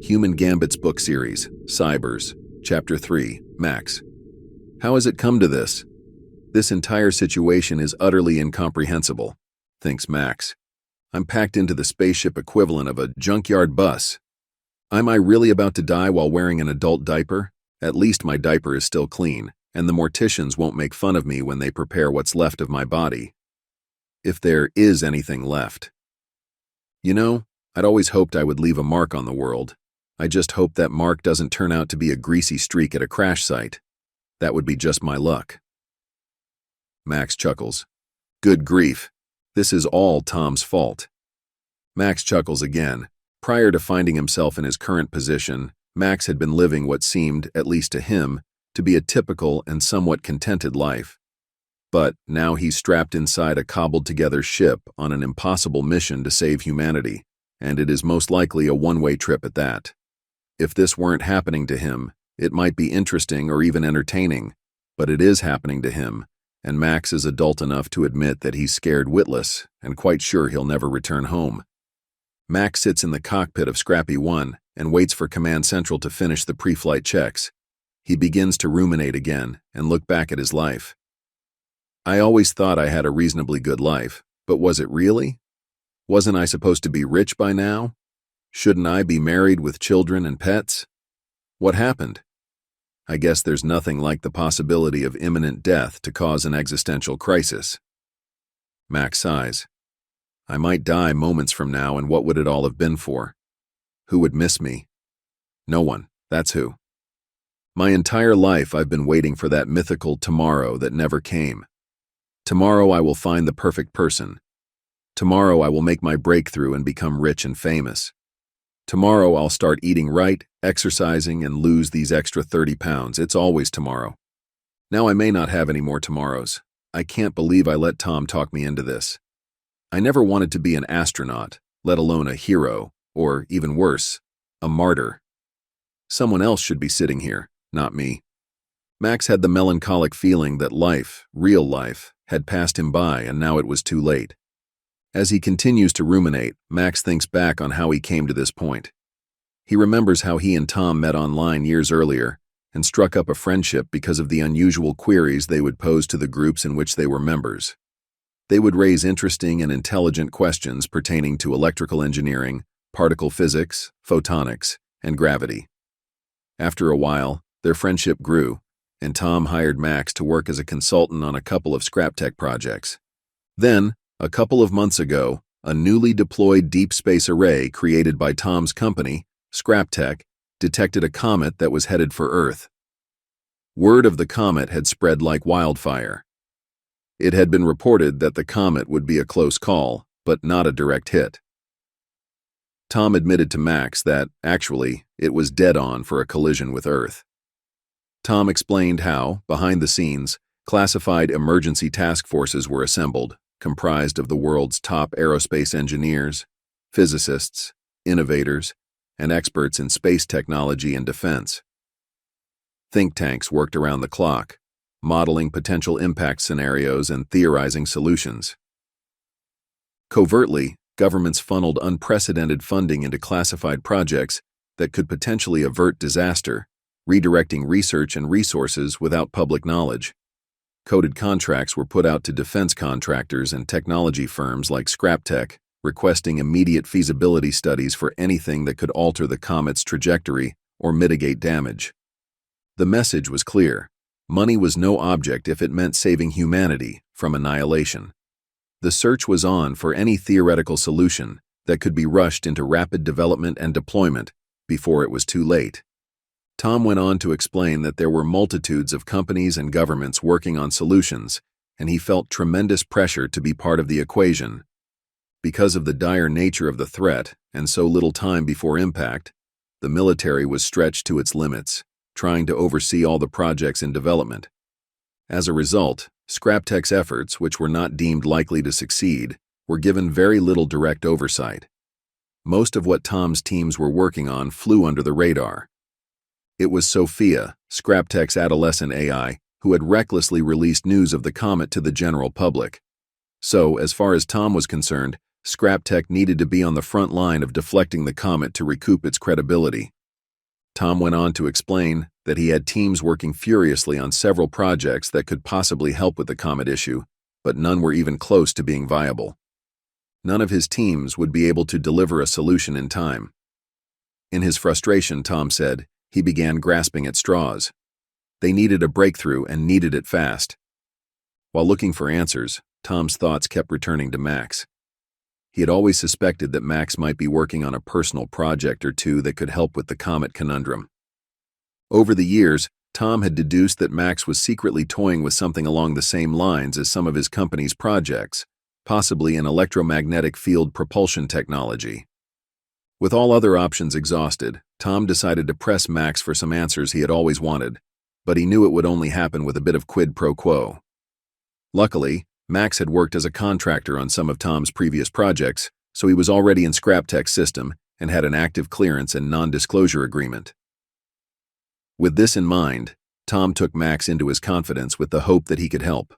Human Gambits book series, Cybers, Chapter 3, Max. How has it come to this? This entire situation is utterly incomprehensible, thinks Max. I'm packed into the spaceship equivalent of a junkyard bus. Am I really about to die while wearing an adult diaper? At least my diaper is still clean, and the morticians won't make fun of me when they prepare what's left of my body. If there is anything left. You know, I'd always hoped I would leave a mark on the world. I just hope that mark doesn't turn out to be a greasy streak at a crash site. That would be just my luck. Max chuckles. Good grief. This is all Tom's fault. Max chuckles again. Prior to finding himself in his current position, Max had been living what seemed, at least to him, to be a typical and somewhat contented life. But now he's strapped inside a cobbled-together ship on an impossible mission to save humanity, and it is most likely a one-way trip at that. If this weren't happening to him, it might be interesting or even entertaining, but it is happening to him, and Max is adult enough to admit that he's scared witless and quite sure he'll never return home. Max sits in the cockpit of Scrappy 1 and waits for Command Central to finish the pre-flight checks. He begins to ruminate again and look back at his life. I always thought I had a reasonably good life, but was it really? Wasn't I supposed to be rich by now? Shouldn't I be married with children and pets? What happened? I guess there's nothing like the possibility of imminent death to cause an existential crisis. Max sighs. I might die moments from now, and what would it all have been for? Who would miss me? No one, that's who. My entire life I've been waiting for that mythical tomorrow that never came. Tomorrow I will find the perfect person. Tomorrow I will make my breakthrough and become rich and famous. Tomorrow I'll start eating right, exercising, and lose these extra 30 pounds. It's always tomorrow. Now I may not have any more tomorrows. I can't believe I let Tom talk me into this. I never wanted to be an astronaut, let alone a hero, or, even worse, a martyr. Someone else should be sitting here, not me. Max had the melancholic feeling that life, real life, had passed him by and now it was too late. As he continues to ruminate, Max thinks back on how he came to this point. He remembers how he and Tom met online years earlier and struck up a friendship because of the unusual queries they would pose to the groups in which they were members. They would raise interesting and intelligent questions pertaining to electrical engineering, particle physics, photonics, and gravity. After a while, their friendship grew, and Tom hired Max to work as a consultant on a couple of scrap tech projects. Then, a couple of months ago, a newly deployed deep space array created by Tom's company, Scraptech, detected a comet that was headed for Earth. Word of the comet had spread like wildfire. It had been reported that the comet would be a close call, but not a direct hit. Tom admitted to Max that, actually, it was dead on for a collision with Earth. Tom explained how, behind the scenes, classified emergency task forces were assembled, comprised of the world's top aerospace engineers, physicists, innovators, and experts in space technology and defense. Think tanks worked around the clock, modeling potential impact scenarios and theorizing solutions. Covertly, governments funneled unprecedented funding into classified projects that could potentially avert disaster, redirecting research and resources without public knowledge. Coded contracts were put out to defense contractors and technology firms like Scraptech, requesting immediate feasibility studies for anything that could alter the comet's trajectory or mitigate damage. The message was clear. Money was no object if it meant saving humanity from annihilation. The search was on for any theoretical solution that could be rushed into rapid development and deployment before it was too late. Tom went on to explain that there were multitudes of companies and governments working on solutions, and he felt tremendous pressure to be part of the equation. Because of the dire nature of the threat and so little time before impact, the military was stretched to its limits, trying to oversee all the projects in development. As a result, Scraptech's efforts, which were not deemed likely to succeed, were given very little direct oversight. Most of what Tom's teams were working on flew under the radar. It was Sophia, Scraptech's adolescent AI, who had recklessly released news of the comet to the general public. So, as far as Tom was concerned, Scrap Tech needed to be on the front line of deflecting the comet to recoup its credibility. Tom went on to explain that he had teams working furiously on several projects that could possibly help with the comet issue, but none were even close to being viable. None of his teams would be able to deliver a solution in time. In his frustration, Tom said, he began grasping at straws. They needed a breakthrough and needed it fast. While looking for answers, Tom's thoughts kept returning to Max. He had always suspected that Max might be working on a personal project or two that could help with the comet conundrum. Over the years, Tom had deduced that Max was secretly toying with something along the same lines as some of his company's projects, possibly an electromagnetic field propulsion technology. With all other options exhausted, Tom decided to press Max for some answers he had always wanted, but he knew it would only happen with a bit of quid pro quo. Luckily, Max had worked as a contractor on some of Tom's previous projects, so he was already in Scrap Tech's system and had an active clearance and non-disclosure agreement. With this in mind, Tom took Max into his confidence with the hope that he could help.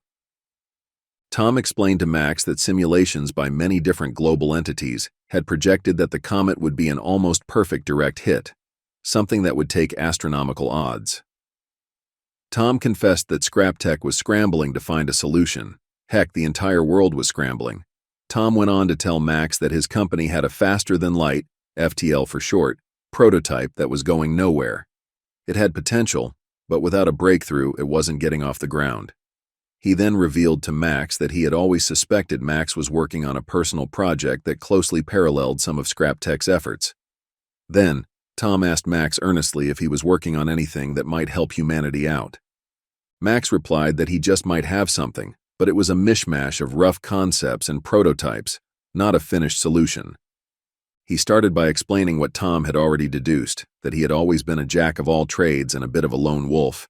Tom explained to Max that simulations by many different global entities had projected that the comet would be an almost perfect direct hit, something that would take astronomical odds. Tom confessed that Scrap Tech was scrambling to find a solution. Heck, the entire world was scrambling. Tom went on to tell Max that his company had a faster-than-light, FTL for short, prototype that was going nowhere. It had potential, but without a breakthrough, it wasn't getting off the ground. He then revealed to Max that he had always suspected Max was working on a personal project that closely paralleled some of Scrap Tech's efforts. Then, Tom asked Max earnestly if he was working on anything that might help humanity out. Max replied that he just might have something, but it was a mishmash of rough concepts and prototypes, not a finished solution. He started by explaining what Tom had already deduced, that he had always been a jack of all trades and a bit of a lone wolf.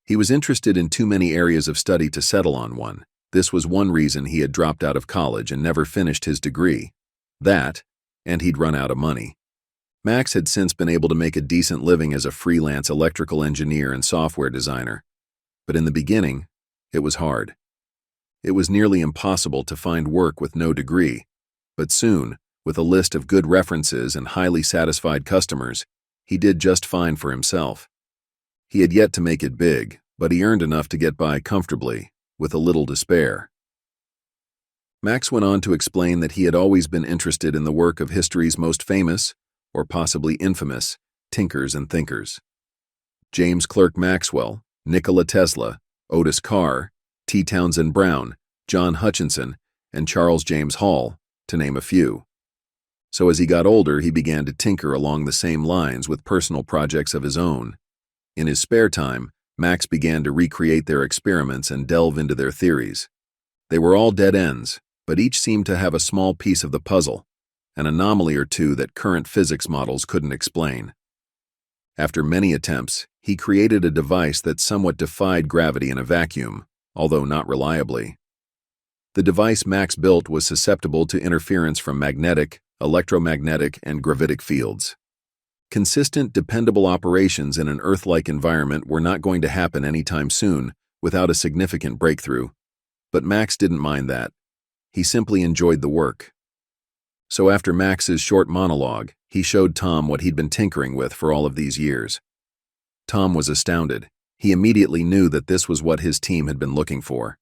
He was interested in too many areas of study to settle on one. This was one reason he had dropped out of college and never finished his degree. That, and he'd run out of money. Max had since been able to make a decent living as a freelance electrical engineer and software designer. But in the beginning, it was hard. It was nearly impossible to find work with no degree, but soon, with a list of good references and highly satisfied customers, he did just fine for himself. He had yet to make it big, but he earned enough to get by comfortably, with a little to spare. Max went on to explain that he had always been interested in the work of history's most famous, or possibly infamous, tinkers and thinkers. James Clerk Maxwell, Nikola Tesla, Otis Carr, T. Townsend Brown, John Hutchinson, and Charles James Hall, to name a few. So as he got older, he began to tinker along the same lines with personal projects of his own. In his spare time, Max began to recreate their experiments and delve into their theories. They were all dead ends, but each seemed to have a small piece of the puzzle, an anomaly or two that current physics models couldn't explain. After many attempts, he created a device that somewhat defied gravity in a vacuum, although not reliably. The device Max built was susceptible to interference from magnetic, electromagnetic, and gravitic fields. Consistent, dependable operations in an Earth-like environment were not going to happen anytime soon without a significant breakthrough, but Max didn't mind that. He simply enjoyed the work. So after Max's short monologue, he showed Tom what he'd been tinkering with for all of these years. Tom was astounded. He immediately knew that this was what his team had been looking for.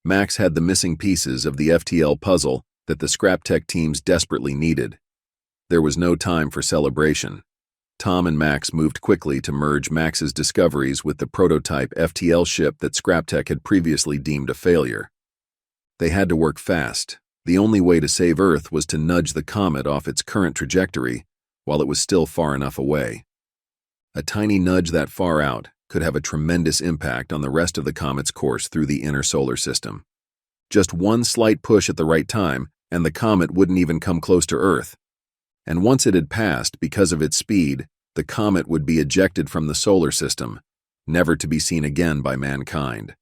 Max had the missing pieces of the FTL puzzle that the Scrap Tech teams desperately needed. There was no time for celebration. Tom and Max moved quickly to merge Max's discoveries with the prototype FTL ship that Scrap Tech had previously deemed a failure. They had to work fast. The only way to save Earth was to nudge the comet off its current trajectory while it was still far enough away. A tiny nudge that far out could have a tremendous impact on the rest of the comet's course through the inner solar system. Just one slight push at the right time, and the comet wouldn't even come close to Earth. And once it had passed, because of its speed, the comet would be ejected from the solar system, never to be seen again by mankind.